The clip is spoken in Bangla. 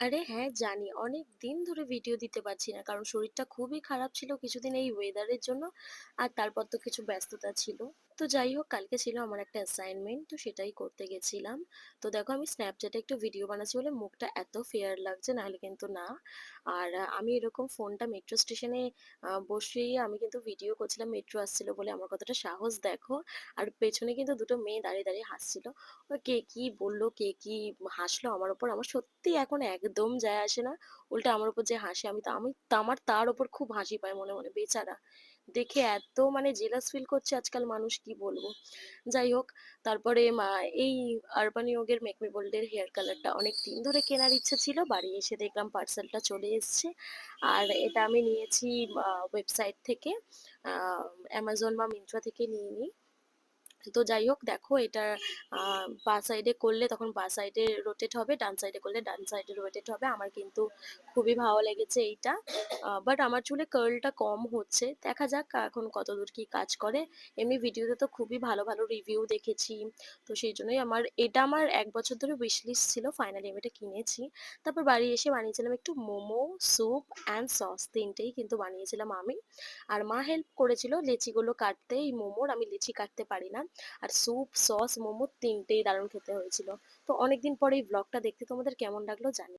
আরে হ্যাঁ, জানি। অনেকদিন ধরে ভিডিও দিতে পারছি না। কারণ শরীরটা খুবই খারাপ ছিল কিছুদিন এই ওয়েদারের জন্য। আর তারপর তো কিছু ব্যস্ততা ছিল। তো যাই হোক, কালকে ছিল আমার একটা অ্যাসাইনমেন্ট, তো সেটাই করতে গেছিলাম। তো দেখো, আমি স্ন্যাপচ্যাটে একটু ভিডিও বানাচ্ছি বলে মুখটা এত ফেয়ার লাগছে, নাহলে কিন্তু না। আর আমি এরকম ফোনটা মেট্রো স্টেশনে বসিয়ে আমি কিন্তু ভিডিও করছিলাম, মেট্রো আসছিল বলে। আমার কতটা সাহস দেখো। আর পেছনে কিন্তু দুটো মেয়ে দাঁড়িয়ে দাঁড়িয়ে হাসছিল। কে কি বললো, কে কি হাসলো আমার উপর, আমার সত্যি এখন একদম যায় আসে না। উল্টা আমার উপর যে হাসে, আমার তার উপর খুব হাসি পায় মনে মনে, বেচারা। দেখে এত মানে জেলাস ফিল করছে আজকাল মানুষ, কি বলবো। যাই হোক, তারপরে এই আরবান ইয়োগের মেক মি বোল্ড এর হেয়ার কালারটা অনেক দিন ধরে কেনার ইচ্ছে ছিল, বাড়ি এসে দেখলাম পার্সেলটা চলে এসেছে। আর এটা আমি নিয়েছি ওয়েবসাইট থেকে, অ্যামাজন বা মিন্ত্রা থেকে নিয়ে নিই। তো যাই হোক, দেখো এটা বা সাইডে করলে তখন বা সাইডে রোটেট হবে, ডান সাইডে করলে ডান সাইডে রোটেট হবে। আমার কিন্তু খুবই ভালো লেগেছে এইটা। বাট আমার চুলে কার্লটা কম হচ্ছে, দেখা যাক এখন কতদূর কি কাজ করে। এমনি ভিডিওতে তো খুবই ভালো ভালো রিভিউ দেখেছি। তো সেই জন্যই আমার 1 বছর ধরে উইশ লিস্ট ছিল, ফাইনালি আমি এটা কিনেছি। তারপর বাড়ি এসে বানিয়েছিলাম একটু মোমো, স্যুপ অ্যান্ড সস, তিনটেই কিন্তু বানিয়েছিলাম আমি। আর মা হেল্প করেছিল লেচিগুলো কাটতে, এই মোমোর আমি লেচি কাটতে পারি না। আর স্যুপ, সস, মোমো তিনটেই দারুণ খেতে হয়েছিল। তো অনেকদিন পরে এই ব্লগটা দেখতে তোমাদের কেমন লাগলো জানি।